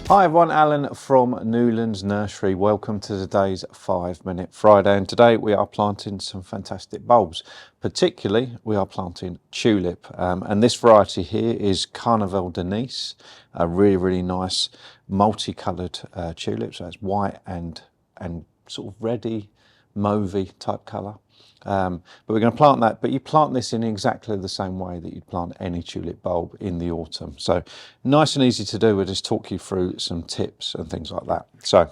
Hi everyone, Alan from Newlands Nursery. Welcome to today's 5-Minute Friday, and today we are planting some fantastic bulbs. Particularly we are planting tulip, and this variety here is Carnival de Nice, a really nice multicoloured tulip. So it's white and sort of reddy mauvey type colour. But we're going to plant that, but you plant this in exactly the same way that you'd plant any tulip bulb in the autumn. So nice and easy to do. We'll just talk you through some tips and things like that. So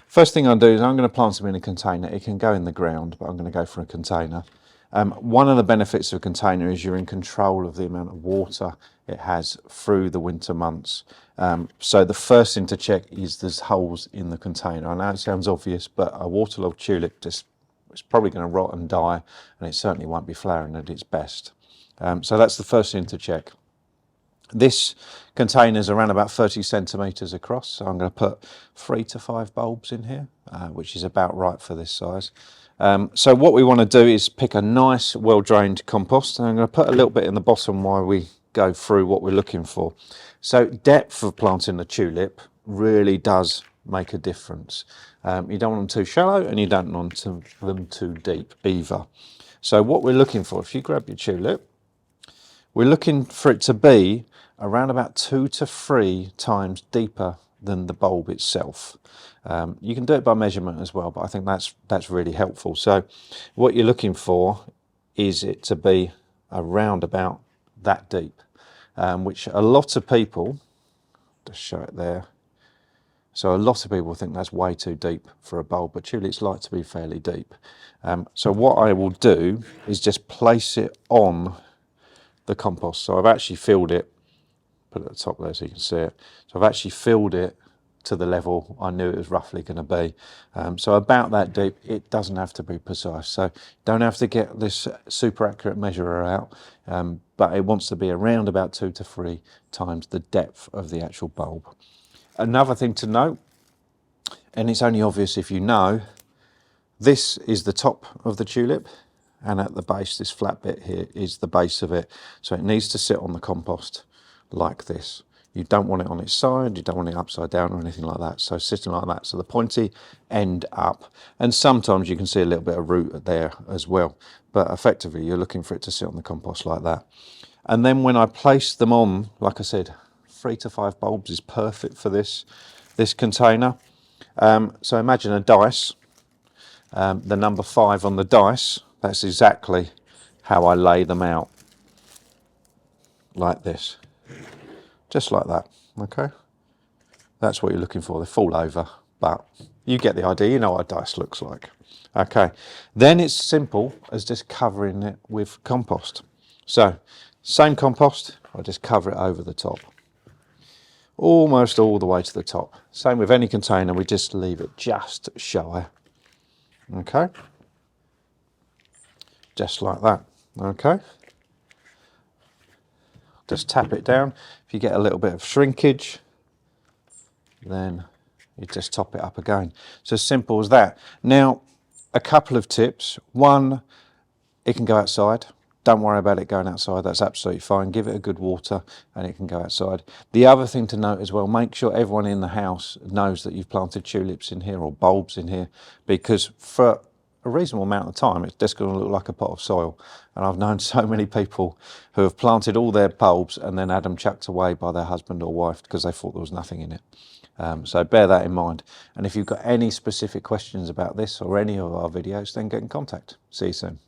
first thing I'll do is I'm going to plant them in a container. It can go in the ground, but I'm going to go for a container. One of the benefits of a container is you're in control of the amount of water it has through the winter months. So the first thing to check is there's holes in the container. I know it sounds obvious, but a waterlogged tulip it's probably going to rot and die, and it certainly won't be flowering at its best. So that's the first thing to check. This container is around about 30 centimetres across, so I'm going to put 3 to 5 bulbs in here, which is about right for this size. So what we want to do is pick a nice well-drained compost, and I'm going to put a little bit in the bottom while we go through what we're looking for. So depth of planting the tulip really does make a difference. You don't want them too shallow and you don't want them too deep either. So what we're looking for, if you grab your tulip, we're looking for it to be around about 2 to 3 times deeper than the bulb itself. You can do it by measurement as well, but I think that's really helpful. So what you're looking for is it to be around about that deep, which a lot of people, just show it there. So a lot of people think that's way too deep for a bulb, but tulips like to be fairly deep. So what I will do is just place it on the compost. So I've actually filled it, put it at the top there so you can see it. So I've actually filled it to the level I knew it was roughly going to be. So about that deep. It doesn't have to be precise. So don't have to get this super accurate measurer out, but it wants to be around about 2 to 3 times the depth of the actual bulb. Another thing to note, and it's only obvious if you know, this is the top of the tulip, and at the base, this flat bit here is the base of it. So it needs to sit on the compost like this. You don't want it on its side, you don't want it upside down or anything like that. So sitting like that, so the pointy end up. And sometimes you can see a little bit of root there as well. But effectively, you're looking for it to sit on the compost like that. And then when I place them on, like I said, 3 to 5 bulbs is perfect for this container. So imagine a dice, the number 5 on the dice, that's exactly how I lay them out, like this, just like that, okay? That's what you're looking for. They fall over, but you get the idea, you know what a dice looks like. Okay, then it's simple as just covering it with compost. So, same compost, I just cover it over the top. Almost all the way to the top. Same with any container, we just leave it just shy. Okay? Just like that. Okay? Just tap it down. If you get a little bit of shrinkage, then you just top it up again. It's as simple as that. Now, a couple of tips. One, it can go outside. Don't worry about it going outside, that's absolutely fine. Give it a good water and it can go outside. The other thing to note as well, make sure everyone in the house knows that you've planted tulips in here or bulbs in here, because for a reasonable amount of time it's just going to look like a pot of soil. And I've known so many people who have planted all their bulbs and then had them chucked away by their husband or wife because they thought there was nothing in it. So bear that in mind. And if you've got any specific questions about this or any of our videos, then get in contact. See you soon.